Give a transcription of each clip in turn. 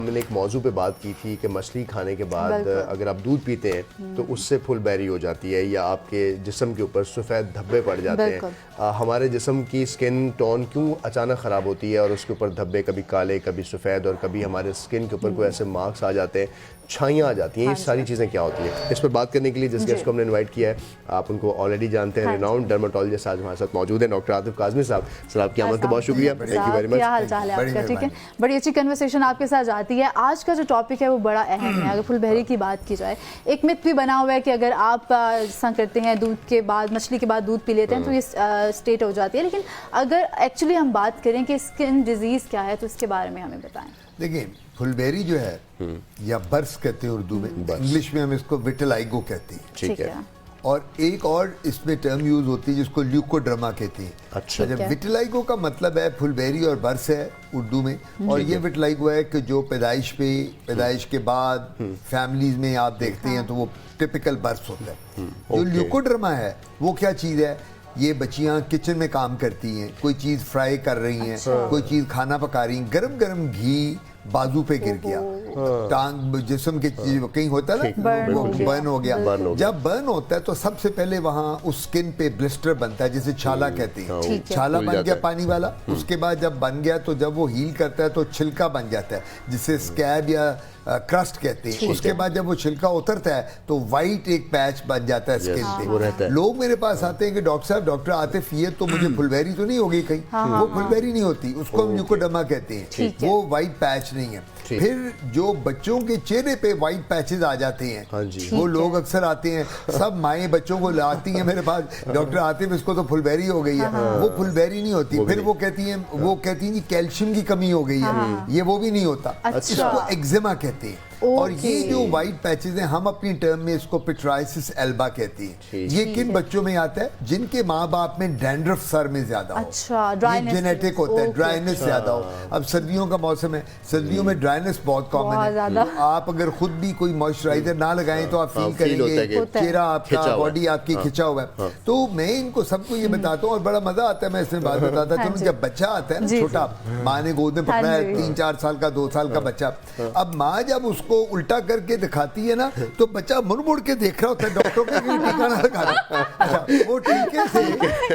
हमने एक मौजू पे बात की थी कि मछली खाने के बाद अगर आप दूध पीते हैं तो उससे फुलबेरी हो जाती है या आपके जिस्म के ऊपर सफ़ेद धब्बे पड़ जाते हैं। हमारे जिस्म की स्किन टोन क्यों अचानक ख़राब होती है और उसके ऊपर धब्बे कभी काले कभी सफ़ेद और कभी हमारे स्किन के ऊपर कोई ऐसे मार्क्स आ जाते हैं, छाइयाँ आ जाती हैं, ये सारी चीज़ें क्या होती हैं? इस पर बात करने के लिए जिस गेस्ट को हमने इनवाइट किया है, आप उनको ऑलरेडी जानते हैं, रिनाउंड डर्मेटोलॉजिस्ट आज हमारे साथ मौजूद हैं, डॉक्टर आतिफ काज़मी साहब। सर आपकी आमद का बहुत शुक्रिया, थैंक यू वेरी मच। क्या हाल चाल है आपका? ठीक है, बड़ी अच्छी कन्वर्सेशन आपके साथ जाती है। आज का जो टॉपिक है वो बड़ा अहम है। अगर फुलबेरी की बात की जाए, एक मिथ भी बना हुआ है कि अगर आप ऐसा करते हैं दूध के बाद, मछली के बाद दूध पी लेते हैं तो ये स्टेट हो जाती है, लेकिन अगर एक्चुअली हम बात करें कि स्किन डिजीज़ क्या है तो इसके बारे में हमें बताएं। देखिए, फुलबेरी जो है या बर्स कहते हैं उर्दू में, इंग्लिश में हम इसको विटिलाइगो कहते हैं। ठीक है। और एक और इसमें टर्म यूज होती है जिसको ल्यूकोड्रमा कहते हैं। अच्छा। जब विटिलाइगो का मतलब है फुलबेरी और बर्स है उर्दू में, और ये विटिलाइगो है कि जो पैदाइश के बाद फैमिलीज में आप देखते हैं तो वो टिपिकल बर्स होता है। जो ल्यूकोड्रमा है वो क्या चीज़ है? ये बच्चियां किचन में काम करती हैं, कोई चीज़ फ्राई कर रही हैं, कोई चीज़ खाना पका रही हैं, गरम गरम घी बाजू पे गिर गया, टांग जिस्म के कहीं होता है ना, बर्न हो गया। जब बर्न होता है तो सबसे पहले वहाँ उस स्किन पे ब्लिस्टर बनता है जिसे छाला कहते हैं। छाला बन गया पानी वाला, उसके बाद जब बन गया तो जब वो हील करता है तो छिलका बन जाता है जिसे स्कैब या क्रस्ट कहते हैं। उसके बाद जब वो छिलका उतरता है तो वाइट एक पैच बन जाता है स्किन पे। लोग मेरे पास आते हैं कि डॉक्टर साहब, डॉक्टर आतिफ, ये तो मुझे फुलबेरी तो नहीं होगी कहीं? वो फुलबेरी नहीं होती, उसको हम ल्यूकोडर्मा कहते हैं, वो वाइट पैच नहीं है। फिर जो बच्चों के चेहरे पे वाइट पैचेस आ जाते हैं, वो लोग अक्सर आते हैं, सब माएँ बच्चों को लाती हैं मेरे पास, डॉक्टर आतिफ इसको तो फुलबेरी हो गई है। वो फुलबेरी नहीं होती। फिर वो कहती हैं जी कैल्शियम की कमी हो गई है, ये वो भी नहीं होता। इसको एक्जिमा कहते हैं। और ये जो वाइट पैचेस हैं, हम अपनी टर्म में इसको पिट्राइसिस एल्बा कहती हैं। ये किन बच्चों में आता है? जिनके माँ बाप में डैंड्रफ सर में ज्यादा हो। ये जेनेटिक होता है, ड्राइनेस ज्यादा हो। अब सर्दियों का मौसम है, सर्दियों में ड्राइनेस बहुत कॉमन है। आप अगर खुद भी कोई मॉइस्चराइजर ना लगाएं तो आप फील करेंगे चेहरा आपका, बॉडी आपकी खिंचा हुआ है। तो मैं इनको सबको ये बताता हूँ और बड़ा मजा आता है, मैं इसमें बात बताता हूँ। जब बच्चा आता है ना छोटा, माँ ने गोद में पकड़ा है, 3-4 साल का, 2 साल का बच्चा, अब माँ जब उसको उल्टा करके दिखाती है ना तो बच्चा मुड़ मुड़ के देख रहा होता है डॉक्टरों के टीका ना लगा। वो टीके से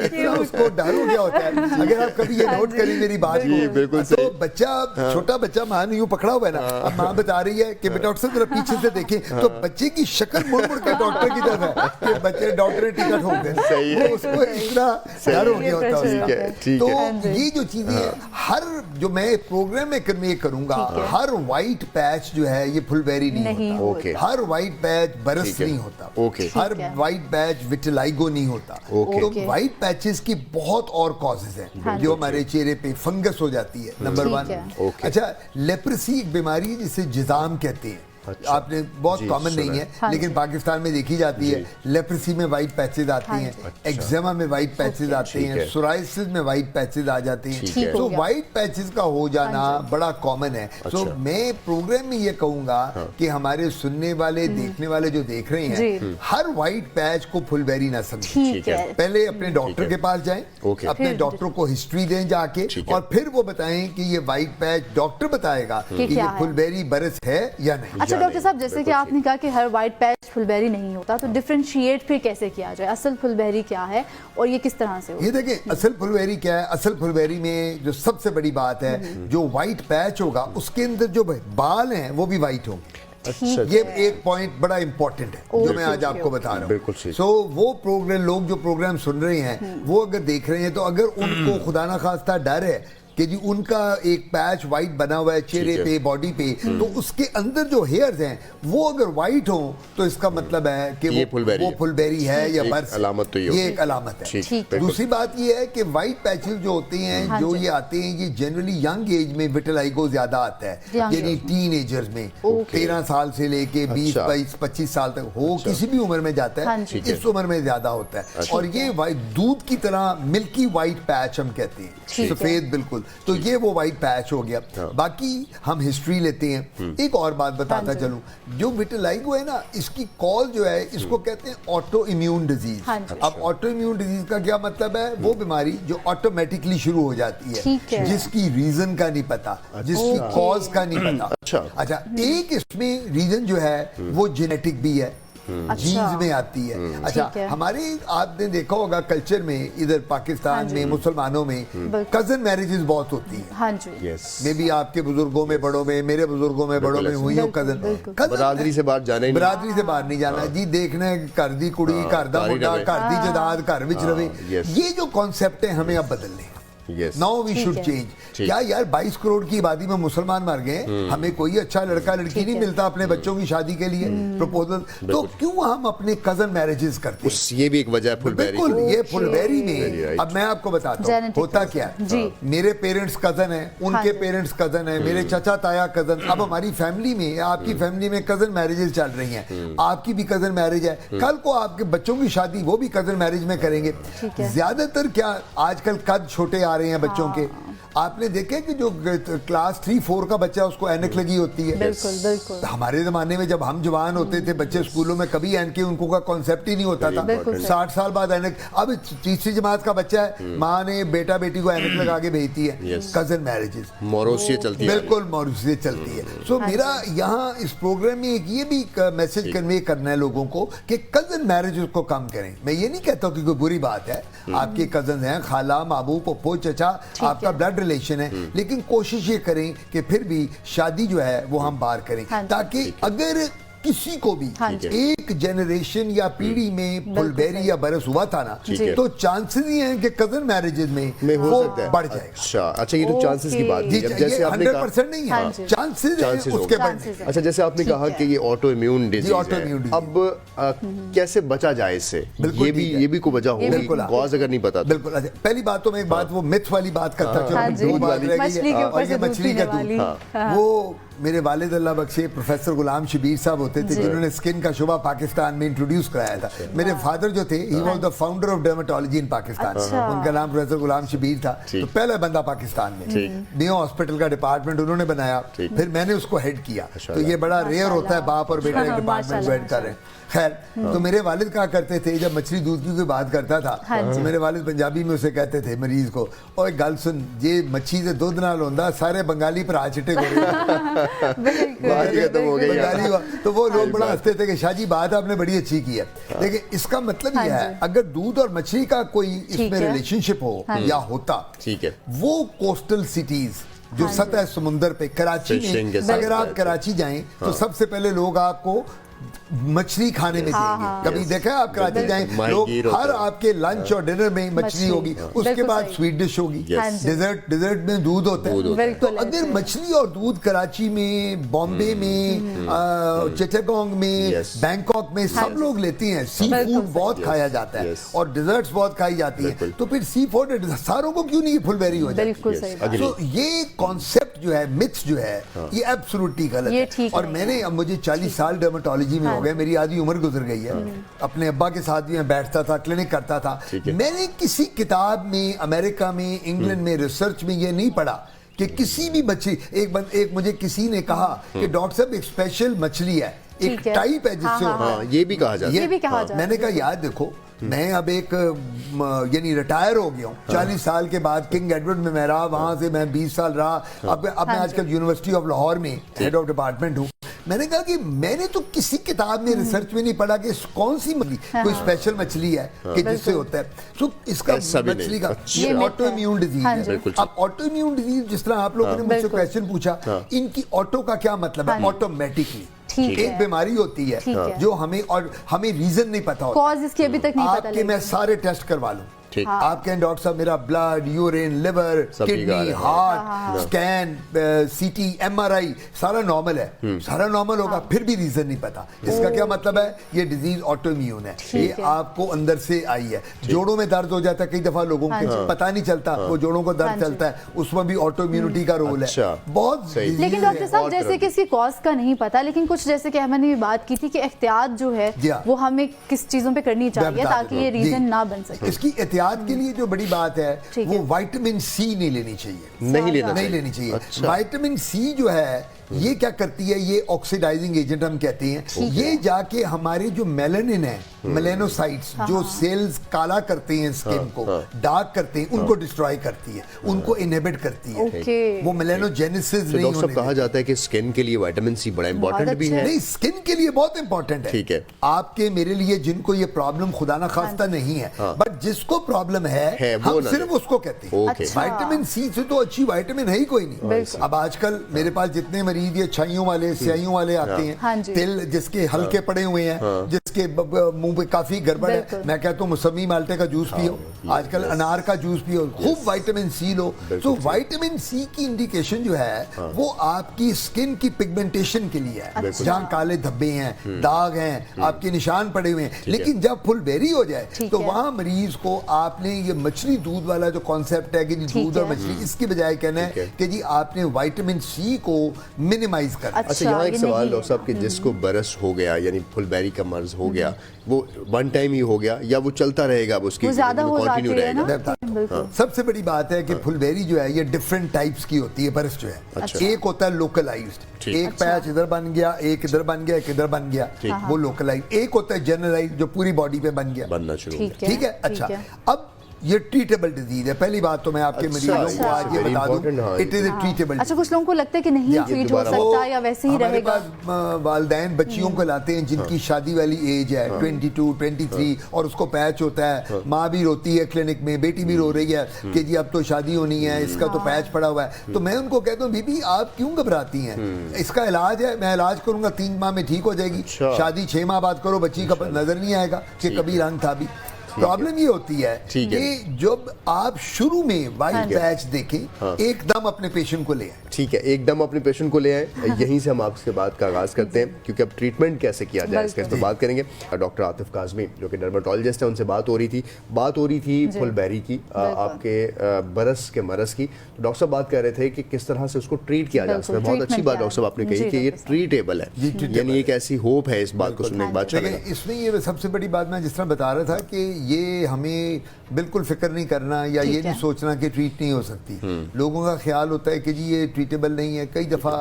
इतना उसको डर हो गया होता है। अगर आप कभी ये नोट करें मेरी बात को, तो बच्चा, छोटा बच्चा माँ ने यूं पकड़ा हुआ है ना, अब माँ बता रही है कि बेटा डॉक्टर जरा पीछे से देखें, तो बच्चे की शक्ल मुड़ मुड़ के डॉक्टर की तरफ है कि बच्चे डॉक्टर ने टीका ठोक दिया। उसको इतना डर हो गया होता है। तो ये जो चीजें हर जो मैं प्रोग्राम में करूंगा, हर व्हाइट पैच जो है ये फुलबेरी नहीं होता। हर व्हाइट पैच बरस नहीं होता। हर व्हाइट पैच विटिलाइगो नहीं होता। तो व्हाइट पैचेस की बहुत और कॉजेज हैं जो हमारे चेहरे पे फंगस हो जाती है, नंबर 1। अच्छा, लेप्रेसी एक बीमारी है जिसे जिज़ाम कहते हैं। आपने बहुत कॉमन नहीं है, लेकिन पाकिस्तान में देखी जाती है। लेप्रेसी में वाइट पैचेस आते हैं, एक्जिमा में वाइट पैचेस आते हैं, सोराइसिस में वाइट पैचेस आ जाते हैं। तो वाइट पैचेस का हो जाना बड़ा कॉमन है। तो मैं प्रोग्राम में ये कहूंगा कि हमारे सुनने वाले, देखने वाले जो देख रहे हैं, हर वाइट पैच को फुलबेरी ना समझें। पहले अपने डॉक्टर के पास जाएं, अपने डॉक्टर को हिस्ट्री दें जाके, और फिर वो बताएं कि ये वाइट पैच डॉक्टर बताएगा कि ये फुलबेरी बरस है या नहीं। डॉक्टर साहब, जैसे कि आपने कहा कि हर व्हाइट पैच फुलबेरी नहीं होता, तो डिफरेंशिएट फिर कैसे किया जाए? असल फुलबेरी क्या है और ये किस तरह से होता है? ये देखिए, असल फुलबेरी क्या है? असल फुलबेरी में जो सबसे बड़ी बात है, जो व्हाइट पैच होगा उसके अंदर जो बाल हैं वो भी व्हाइट होंगे। ये एक पॉइंट बड़ा इंपॉर्टेंट है जो मैं आज आपको बता रहा हूँ। सो वो प्रोग्राम, लोग जो प्रोग्राम सुन रहे हैं वो अगर देख रहे हैं, तो अगर उनको खुदा ना खास्ता डर है कि जी उनका एक पैच व्हाइट बना हुआ है चेहरे पे, बॉडी पे, तो उसके अंदर जो हेयर्स हैं वो अगर व्हाइट हो तो इसका मतलब है कि वो फुलबेरी है या बर्स। अलामत तो ये एक अलामत है। दूसरी बात ये है कि व्हाइट पैचेस जो होते हैं, जो ये आते हैं, ये जनरली यंग एज में विटिलाइगो ज्यादा आता है, यानी टीन एजर्स में 13 साल से लेके 20, 22, 25 साल तक हो, किसी भी उम्र में जाता है, इस उम्र में ज्यादा होता है। और ये दूध की तरह मिल्की व्हाइट पैच हम कहते हैं, सफेद बिल्कुल। तो ये वो वाइट पैच हो गया। बाकी हम हिस्ट्री लेते हैं। एक और बात बताता चलूं, जो विटिलाइगो है ना, इसकी कॉज जो है इसको कहते हैं ऑटो इम्यून डिजीज। अब ऑटो इम्यून डिजीज का क्या मतलब है? वो बीमारी जो ऑटोमेटिकली शुरू हो जाती है, जिसकी रीजन का नहीं पता, जिसकी कॉज का नहीं पता। अच्छा, एक इसमें रीजन जो है वो जेनेटिक भी है, जीन्स में आती है। अच्छा, हमारे आपने देखा होगा कल्चर में, इधर पाकिस्तान में मुसलमानों में कजन मैरिजेस बहुत होती है। हाँ जी, मे भी आपके बुजुर्गों में बड़ों में, मेरे बुजुर्गों में बड़ों में हुई हो कजन। बरादरी से बाहर जाना, बरादरी से बाहर नहीं जाना जी, देखना है घर दी कुड़ी, घर दा मुंडा, घर दी जदाद, घर विच रवे। ये जो कॉन्सेप्ट है हमें अब बदलने। Now we should change. क्या यार 22 करोड़ की आबादी में मुसलमान मर गए, हमें कोई अच्छा लड़का लड़की नहीं मिलता अपने बच्चों की शादी के लिए प्रपोजल, तो क्यों हम अपने कजन मैरिजेस करते हैं? ये भी एक वजह है फुलबेरी। बिल्कुल, ये फुलबेरी में अब मैं आपको बताता हूँ होता क्या है। मेरे पेरेंट्स कजन है, उनके पेरेंट्स कजन है, मेरे चाचा ताया कजन। अब हमारी फैमिली में, आपकी फैमिली में कजन मैरिजेस चल रही हैं, आपकी भी कजन मैरिज है, कल को आपके बच्चों की शादी वो भी कजन मैरिज में करेंगे। ज्यादातर क्या आजकल कद छोटे आ रहे हैं बच्चों के। आपने देखे कि जो क्लास 3-4 का बच्चा उसको ऐनक लगी होती है। बिल्कुल बिल्कुल। हमारे जमाने में जब हम जवान होते थे, बच्चे स्कूलों में कभी ऐनक उनको का कॉन्सेप्ट ही नहीं होता था। 60 साल बाद ऐनक। अब तीसरी जमात का बच्चा है, माँ ने बेटा बेटी को ऐनक लगा के भेजती है। कजन मैरिजेस मौरूसियत चलती है, बिल्कुल मौरूसियत चलती है। सो मेरा यहाँ इस प्रोग्राम में एक ये भी मैसेज कन्वे करना है लोगों को कि कजन मैरिजेस को कम करें। मैं ये नहीं कहता कि कोई बुरी बात है, आपके कजन हैं, खाला मामू पप्पो चचा, आपका ब्लड रिलेशन है, लेकिन कोशिश ये करें कि फिर भी शादी जो है वो हम बाहर करें, ताकि अगर किसी को भी एक जनरेशन या पीढ़ी में फुलबेरी या बरस हुआ था ना, तो चांसेस ही हैं कि कजन मैरिजेस में वो बढ़ जाएगा। अच्छा, ये तो चांसेस की बात है। जैसे आपने 100% नहीं है, चांसेस उसके बढ़ने। अच्छा, जैसे आपने कहा कि ये ऑटो इम्यून डिजीज है, अब कैसे बचा जाए इससे? ये भी कोई वजह होगी, कॉज अगर नहीं पता। बिल्कुल। अच्छा, पहली बात तो मैं एक बात वो मिथ वाली बात करता चलूं, दूध वाली रह गई है और ये मछली का दूध। वो मेरे वालिद अल्लाह बख्शे प्रोफेसर गुलाम शबीर साहब होते थे, जिन्होंने स्किन का शुबा पाकिस्तान में इंट्रोड्यूस कराया था। मेरे फादर जो थे, he was the founder of dermatology in Pakistan. उनका नाम प्रोफेसर गुलाम शबीर था। तो पहला बंदा पाकिस्तान में नियो हॉस्पिटल का डिपार्टमेंट उन्होंने बनाया, फिर मैंने उसको हेड किया। तो ये बड़ा रेयर होता है बाप और बेटा एक डिपार्टमेंट हेड कर रहे हैं। खैर, तो मेरे वालिद कहा करते थे, जब मछली दूध की कोई बात करता था तो मेरे वालिद पंजाबी में उसे कहते थे मरीज को, और एक गल सुन, जे मच्छी से दूध ना लोंदा सारे बंगाली भरा चिट्टे हो गए। तो वो लोग बड़ा हंसते थे कि शाहजी बात आपने बड़ी अच्छी की है। लेकिन इसका मतलब यह है, अगर दूध और मछली का कोई इसमें रिलेशनशिप हो या होता, वो कोस्टल सिटीज जो सतह समुंदर पे, कराची में अगर आप कराची जाएं तो सबसे पहले लोग आपको मछली खाने में देंगे। कभी देखा है आप कराची जाएं, लोग हर आपके लंच और डिनर में मछली होगी, उसके बाद स्वीट डिश होगी, डिजर्ट में दूध होता है। तो अगर मछली और दूध कराची में, बॉम्बे में, चिटागोंग में, बैंकॉक में सब लोग लेते हैं। सी फूड बहुत खाया जाता है और डिजर्ट्स बहुत खाई जाती है, तो फिर सी फूड सारों को क्यों नहीं फुलबेरी हो जाती? तो ये कॉन्सेप्ट जो है, मिथ जो है, ये एब्सोल्युटली गलत है। और मैंने, अब मुझे 40 साल डर्मेटोलॉजी में हो गए, मेरी आधी उम्र गुजर गई है। अपने अब्बा के साथ भी मैं बैठता था, क्लिनिक करता था। मैंने किसी किताब में, अमेरिका में, इंग्लैंड में, रिसर्च में ये नहीं पढ़ा कि किसी भी मछली, एक मुझे किसी ने कहा कि डॉक्टर साहब एक स्पेशल मछली है, एक टाइप है जिससे ये भी कहा जाता है। मैंने कहा यार देखो, मैं अब एक यानी रिटायर हो गया हूँ, 40 साल के बाद किंग एडवर्ड में मैं रहा, वहां से मैं 20 साल रहा। अब मैं आजकल यूनिवर्सिटी ऑफ लाहौर में हेड ऑफ डिपार्टमेंट हूँ। मैंने कहा कि मैंने तो किसी किताब में, रिसर्च में नहीं पढ़ा कि कौन सी मछली, कोई स्पेशल मछली है कि जिससे होता है। तो इसका मछली का ये ऑटो इम्यून डिजीज है। अब ऑटो इम्यून डिजीज, जिस तरह आप लोगों ने मुझसे क्वेश्चन पूछा, इनकी ऑटो का क्या मतलब है? ऑटोमेटिकली एक बीमारी होती है जो हमें रीजन नहीं पता होता, कॉज इसकी अभी तक नहीं पता। आपके मैं सारे टेस्ट करवा लूं, आप कहें डॉक्टर साहब मेरा blood, urine, liver, kidney, heart, scan, सीटी, एमआरआई सारा नॉर्मल है, सारा नॉर्मल होगा, फिर भी रीजन नहीं पता। इसका क्या मतलब है? ये डिजीज ऑटो इम्यून है, ये आपको अंदर से आई है। जोड़ों में दर्द हो जाता है, कई दफा लोगों को पता नहीं चलता, वो जोड़ों को दर्द चलता है, उसमें भी ऑटो इम्यूनिटी का रोल है। बहुत सही। लेकिन डॉक्टर साहब, जैसे कि इसकी कॉज का नहीं पता, लेकिन कुछ जैसे कि अहमद ने भी बात की थी कि एहतियात जो है वो हमें किस चीजों पे करनी चाहिए ताकि ये रीजन ना बन सके। इसकी एहतियात हयात के लिए जो बड़ी बात है ठीक वो है। विटामिन सी नहीं लेनी चाहिए, नहीं लेना नहीं चाहिए। लेनी चाहिए। अच्छा। विटामिन सी जो है ये क्या करती है, ये ऑक्सीडाइजिंग एजेंट हम कहते हैं, ये जाके हमारे जो मेलानिन है, मेलेनोसाइट्स जो सेल्स काला करते हैं स्किन को, डार्क करते हैं, उनको डिस्ट्रॉय करती है, उनको इनहिबिट करती है, ओके। वो मेलेनोजेनेसिस तो नहीं डॉक्टर होने साहब कहा देती। जाता है कि स्किन के लिए विटामिन सी बड़ा इंपॉर्टेंट भी अच्छा है। नहीं, स्किन के लिए बहुत इंपॉर्टेंट है। ठीक है। आपके मेरे लिए जिनको ये प्रॉब्लम खुदा ना खास्ता नहीं है, बट जिसको प्रॉब्लम है वो हम ना सिर्फ ले। उसको कहते हैं। ओके। अच्छा। विटामिन सी से तो अच्छी विटामिन है ही कोई नहीं। बिल्कुल। अब आजकल मेरे पास जितने मरीज ये छाइयों वाले, स्याहियों वाले आते हाँ हैं, जी। तिल जिसके हल्के पड़े हुए हैं, जिसके मुंह पे काफी गड़बड़ है, बिल्कुल। मैं कहता हूँ मौसमी माल्टे का जूस पियो, आजकल अनार का जूस पियो, खूब विटामिन सी लो। तो विटामिन सी की इंडिकेशन जो है वो आपकी स्किन की पिगमेंटेशन के लिए है, जहाँ काले धब्बे हैं, दाग हैं, आपके निशान पड़े हुए हैं। लेकिन जब फुलबेरी हो जाए ठीक तो है। वहां मरीज को आपने ये मछली दूध वाला जो कॉन्सेप्ट है कि जी ठीक दूध और है। मछली, इसकी बजाय कहना ठीक है। है कि जी आपने विटामिन सी को मिनिमाइज कर अच्छा, अच्छा, यहाँ एक ये सवाल नहीं डॉक्टर साहब कि जिसको बरस हो गया यानी फुलबेरी का मर्ज हो गया, वो वन टाइम ही हो गया या वो चलता रहेगा, वो उसकी वो ज्यादा हो जाती कंटिन्यू है ना। रहेगा? बिल्कुल। सबसे बड़ी बात है कि फुलबेरी जो है ये डिफरेंट टाइप्स की होती है, बरस जो है। अच्छा। एक होता है लोकलाइज्ड, ठीक। एक पैच इधर बन गया, एक इधर बन गया, एक इधर बन गया, वो लोकलाइज्ड। एक होता है जनरलाइज्ड जो पूरी बॉडी पे बन गया। बनना शुरू हो ठीक गया। है। ठीक है, अच्छा। ठीक है। अब ये ट्रीटेबल डिजीज है, पहली बात तो मैं आपके अच्छा, मरीजों को आज ये very बता important, हाँ, दूं, इट इज ए ट्रीटेबल। अच्छा, कुछ लोगों को लगता है कि नहीं या, ट्रीट हो दोबारा सकता या वैसे ही हमारे रहेगा। पास वालिदैन बच्चियों को लाते हैं जिनकी शादी वाली एज है 22, 23 और उसको पैच होता है, माँ भी रोती है क्लिनिक में, बेटी भी रो रही है कि जी अब तो शादी होनी है, इसका तो पैच पड़ा हुआ है। तो मैं उनको कहता हूँ बीबी आप क्यों घबराती हैं, इसका इलाज है, मैं इलाज करूंगा, 3 माह में ठीक हो जाएगी। अच्छा। शादी 6 माह बाद करो, बच्ची का नजर नहीं आएगा कि कभी रंग था भी। प्रॉब्लम ये होती है ठीक है। कि जब आप शुरू में वाइट पैच देखें, एकदम अपने पेशेंट को ले आए। ठीक है, एकदम अपने पेशेंट को ले आए। यहीं से हम आपसे बात का आगाज करते हैं, क्योंकि अब ट्रीटमेंट कैसे किया जाए इसका तो बात करेंगे। डॉक्टर आतिफ काज़मी जो कि डर्मेटोलॉजिस्ट है, उनसे बात हो रही थी फुलबेरी की, आपके बरस के मरस की। तो डॉक्टर साहब बात कर रहे थे कि किस तरह से उसको ट्रीट किया जा सकता है। बहुत अच्छी बात डॉक्टर साहब आपने कही कि ये ट्रीटेबल है, यानी एक ऐसी होप है। इस बात को सुनने के बाद अच्छा लगा। देखिए, इसमें ये सबसे बड़ी बात मैं जिस तरह बता रहा था कि ये हमें बिल्कुल फिक्र नहीं करना या ये नहीं सोचना कि ट्रीट नहीं हो सकती। लोगों का ख्याल होता है कि जी ये ट्रीटेबल नहीं है। कई दफ़ा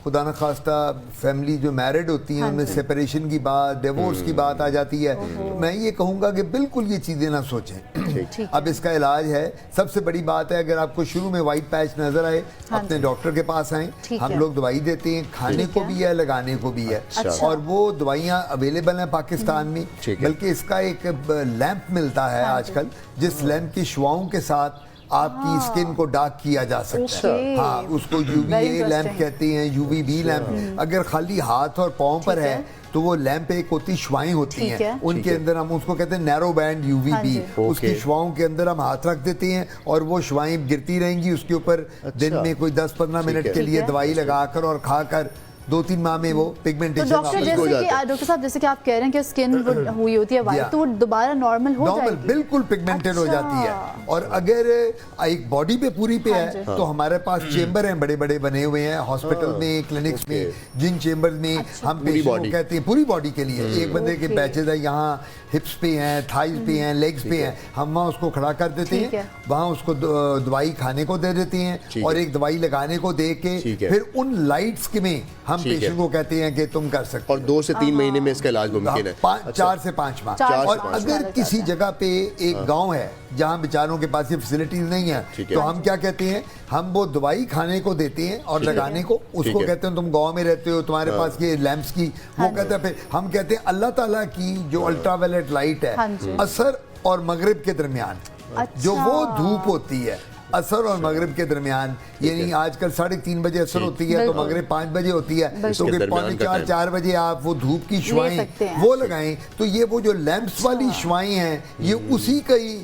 खुदा न खास्ता फैमिली जो मैरिड होती हैं उनमें सेपरेशन की बात, डिवोर्स की बात आ जाती है। तो मैं ये कहूँगा कि बिल्कुल ये चीज़ें ना सोचें। अब इसका इलाज है, सबसे बड़ी बात है, अगर आपको शुरू में वाइट पैच नजर आए, अपने डॉक्टर के पास आएँ, हम लोग दवाई देते हैं, खाने को भी है, लगाने को भी है, और वो दवाइयाँ अवेलेबल हैं पाकिस्तान में। बल्कि इसका एक लैंप मिलता है आजकल, जिस लैंप की शुआओं के साथ आपकी स्किन को डार्क किया जा सकता है। हाँ, उसको UVA लैंप कहते हैं, UVB लैंप। अगर खाली हाथ और पाँव पर है तो वो लैंप एक होती शुआएं होती हैं, उनके अंदर हम उसको कहते हैं नैरो बैंड UVB। उसकी शुआओं के अंदर हम हाथ रख देते हैं और वो शुआएं गिरती रहेंगी उसके ऊपर। दिन में कोई 10-15 मिनट के लिए दवाई लगाकर और खाकर 2-3 माह में वो पिगमेंटेशन डॉक्टर साहब जैसे कि आप कह रहे हैं कि स्किन हुई होती है वाइट, तो वो दोबारा नॉर्मल हो जाएगी? बिल्कुल पिगमेंटेड हो जाती है। और अगर एक बॉडी पे पूरी पे है तो हमारे पास चेंबर हैं बड़े बड़े बने हुए हैं हॉस्पिटल में, क्लिनिक्स में, जिन चेंबर्स में हम पेशेंट को कहते हैं पूरी बॉडी के लिए। एक बंदे के पैचेज है यहाँ हिप्स पे हैं, थाइज पे हैं, लेग्स पे हैं, हम वहाँ उसको खड़ा कर देते हैं, वहाँ उसको दवाई खाने को दे देते हैं और एक दवाई लगाने को दे के फिर उन लाइट्स के में हम पेशेंट को कहते हैं कि तुम कर सकते और 2 से 3 महीने में इसका इलाज मुमकिन है। 4 से 5 माह। और अगर किसी जगह पे एक गांव है जहां बेचारों के पास ये फैसिलिटीज नहीं है, तो हम क्या कहते हैं, हम वो दवाई खाने को देते हैं और लगाने को, उसको कहते हैं तुम गांव में रहते हो, तुम्हारे पास ये लैंप्स की, वो कहते हैं, फिर हम कहते हैं अल्लाह ताला की जो अल्ट्रावायलेट लाइट है, असर और मगरिब के दरमियान जो वो धूप होती है, असर और मगरिब के दरमियान, यानी आजकल 3:30 बजे असर होती है तो मगरिब 5 बजे होती है, तो कि 3:45-4 बजे आप वो धूप की शुआएं वो लगाएं, तो ये वो जो लैंप्स वाली शुआएं हैं ये उसी का ही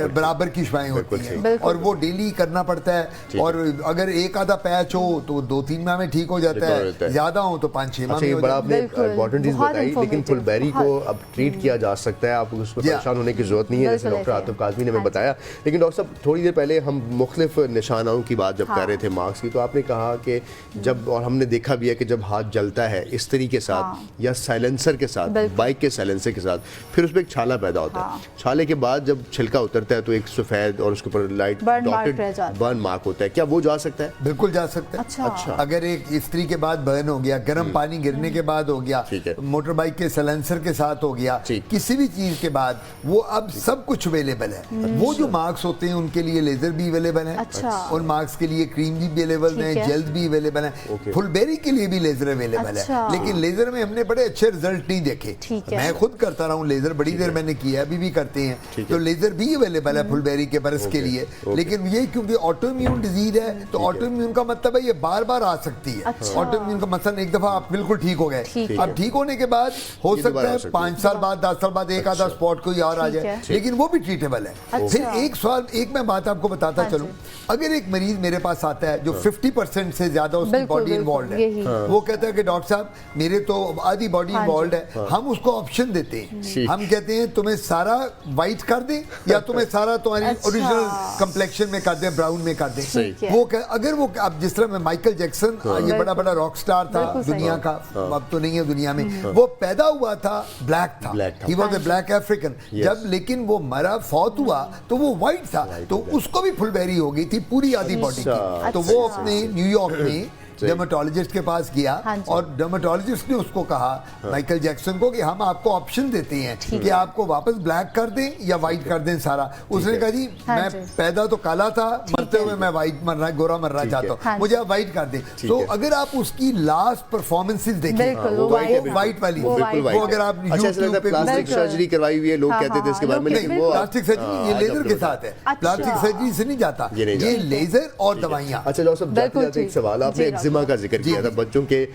बराबर की शुआएं होती हैं और वो डेली करना पड़ता है। और अगर एक आधा पैच हो तो 2-3 माह में ठीक हो जाता है, ज्यादा हो तो 5-6 माह में हो बड़ा जाता आपने इम्पोर्टेंट चीज बताई। लेकिन फुलबेरी को अब ट्रीट किया जा सकता है, आप उसको परेशान होने की जरूरत नहीं है, जैसे डॉक्टर आतिफ काज़मी ने हमें बताया। लेकिन डॉक्टर साहब थोड़ी देर पहले हम मुख्तलिफ निशानों की बात जब कर रहे थे मार्क्स की, तो आपने कहा कि जब, और हमने देखा भी है कि जब हाथ जलता है इस तरीके के साथ या साइलेंसर के साथ, बाइक के साइलेंसर के साथ, फिर उसमें एक छाला पैदा होता है। छाले के बाद जब छिलका उतरता है तो एक सफेद और उसके ऊपर लाइट Burn mark रह जाता है। बर्न मार्क होता है, क्या वो जा सकता है? बिल्कुल जा सकता है। अच्छा। अगर एक इस्त्री के बाद बर्न हो गया, गर्म पानी गिरने के बाद हो गया, ठीक है। मोटर बाइक के सलेंसर के साथ हो गया, ठीक। किसी भी चीज के बाद, वो अब सब कुछ अवेलेबल है। वो जो मार्क्स होते हैं उनके लिए लेजर भी अवेलेबल है, अच्छा। उन मार्क्स के लिए क्रीम भी अवेलेबल ठीक है, है। जेल भी अवेलेबल है, ओके। फुलबेरी के लिए भी लेजर अवेलेबल अच्छा। है। लेकिन लेजर में हमने बड़े अच्छे रिजल्ट नहीं देखे। ठीक है। मैं खुद करता रहा हूँ लेजर, बड़ी देर मैंने किया है, अभी भी करते हैं। ठीक तो है। लेजर भी अवेलेबल है फुलबेरी के बरस के ओके, लिए। ओके। लेकिन ये क्योंकि ऑटोइम्यून डिजीज है, तो ऑटोइम्यून का मतलब है ये बार बार आ सकती है। अच्छा। ऑटोइम्यून का मतलब एक दफा आप बिल्कुल ठीक हो गए, ठीक है। अब ठीक होने के बाद हो ये सकता दोबारा है हो सकती है। 5 साल बाद, 10 साल बाद एक आधा स्पॉट कोई और आ ठीक जाए, है। लेकिन वो भी ट्रीटेबल है। अच्छा। फिर एक सवाल, एक मैं बात आपको बताता हाँ चलूं, अगर एक मरीज मेरे पास आता है जो 50% से ज्यादा उसकी बिल्कुल, बॉडी बिल्कुल, इन्वॉल्व यही। है, वो कहता है कि डॉक्टर साहब मेरे तो आधी बॉडी हाँ जी। इन्वॉल्व है, हम उसको ऑप्शन देते हैं। ठीक। हम कहते हैं तुम्हें सारा व्हाइट कर दें या तुम्हें सारा तुम्हारी अच्छा। ओरिजिनल कंप्लेक्शन में कर दें, ब्राउन में कर दें। ठीक है। वो अगर वो अब जिस तरह में माइकल जैक्सन, ये बड़ा बड़ा रॉक स्टार था बिल्कुल सही। दुनिया का, अब तो नहीं है दुनिया में, वो पैदा हुआ था ब्लैक था, Black था। He was a black African. Yes। जब लेकिन वो मरा, फौत हुआ, तो वो व्हाइट था, तो उसको भी फुलबेरी हो गई थी पूरी आधी बॉडी की। तो वो अच्छा। अपने न्यूयॉर्क में डर्मेटोलॉजिस्ट के पास गया, हाँ जी। और डर्मेटोलॉजिस्ट ने उसको कहा, माइकल जैक्सन को, कि हम आपको ऑप्शन देते हैं कि आपको वापस ब्लैक कर दें या व्हाइट कर दें सारा। उसने कहा जी हाँ मैं जी। पैदा तो काला था, मरते हुए मैं व्हाइट मरना, गोरा मरना चाहता हाँ हूँ, जी। मुझे आप व्हाइट कर दें। तो है। अगर आप उसकी लास्ट परफॉर्मेंसेस देखें, बिल्कुल, वो तो white है, वो व्हाइट वाली, वो बिल्कुल white white वो अगर है। आप अच्छा, ऐसा लगता YouTube है पे प्लास्टिक बिल्कुल। सर्जरी करवाई हुई है, लोग हाँ, कहते थे इसके हाँ, बारे में, लोग लेकिन बिल्कुल। वो प्लास्टिक सर्जरी ये आज लेजर आपने के बताया। साथ है, अच्छा। प्लास्टिक सर्जरी से नहीं जाता, ये नहीं ये जाता। लेजर और दवाइयाँ। अच्छा डॉक्टर साहब, जाते बिल्कुल जाते एक ठीक। सवाल, आपने जी, एक्जिमा का जिक्र किया था, बच्चों के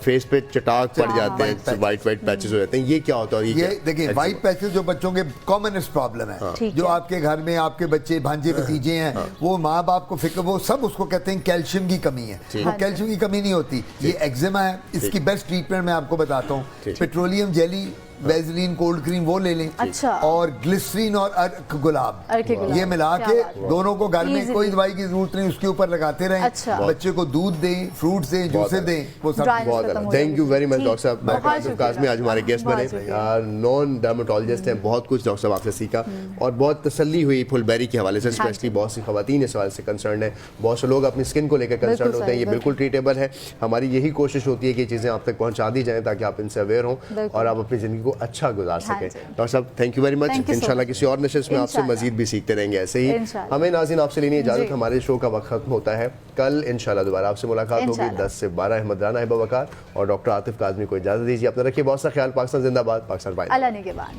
फेस पे चटाक पड़ जाते हैं, patches। व्हाइट व्हाइट पैचेस हो जाते हैं, ये क्या होता है? और ये क्या? देखिए, Eczema। व्हाइट पैचेस जो बच्चों के कॉमनेस्ट प्रॉब्लम है, ठीक जो है। आपके घर में आपके बच्चे भांजे भतीजे हैं, वो माँ बाप को फिक्र, वो सब उसको कहते हैं कैल्शियम की कमी है। वो हाँ जी। कैल्शियम की कमी नहीं होती, ये एक्जिमा है। इसकी बेस्ट ट्रीटमेंट मैं आपको बताता हूँ, ठीक। पेट्रोलियम जेली, वेजलीन, कोल्ड क्रीम वो ले लें, अच्छा। और ग्लिसरीन और अर्क गुलाब, अर्क गुलाब, ये मिला क्या के बात है। दोनों को घर में Easily। कोई दवाई की जरूरत नहीं, उसके ऊपर लगाते रहें। अच्छा। बच्चे को दूध दें, फ्रूट्स दें, जूसे दें, वो सब। Dry- बहुत खत्म हो थैंक यू वेरी मच ठीक। डॉक्टर साहब, बहुत डॉक्टर शुक्रिया। काज़मी आज हमारे गेस्ट बहुत बने, शुक्रिया। नॉन डर्मेटोलॉजिस्ट हैं, बहुत कुछ डॉक्टर साहब आपसे सीखा और बहुत तसल्ली हुई फुलबेरी के हवाले से, स्पेशली बहुत सी खवातीन इस हवाले से कंसर्न है, बहुत से लोग अपनी स्किन को लेकर कंसर्न बिल्कुल होते हैं, ये सही, बिल्कुल ट्रीटेबल है। हमारी यही कोशिश होती है कि चीज़ें आप तक पहुंचा दी जाएं ताकि आप इनसे अवेयर हों बिल्कुल। और आप अपनी ज़िंदगी को अच्छा गुजार हाँ सकें। जी। डॉक्टर साहब thank you very much, Thank you so इंशाल्लाह much। किसी और नशिस्त में आपसे इंशाल्लाह। मजीद भी सीखते रहेंगे ऐसे ही। इंशाल्लाह। हमें नाज़रीन आपसे लेनी इजाज़त, जी। हमारे शो का वक्त खत्म होता है, कल इंशाल्लाह दोबारा आपसे मुलाकात होगी इंशाल्लाह। 10 से 12। अहमद राना, हिबा वकार और डॉक्टर आतिफ काज़मी को इजाज़त दीजिए। अपना रखिए बहुत सा ख्याल। पाकिस्तान जिंदाबाद, पाकिस्तान बाय। अल्लाह ने के बाद।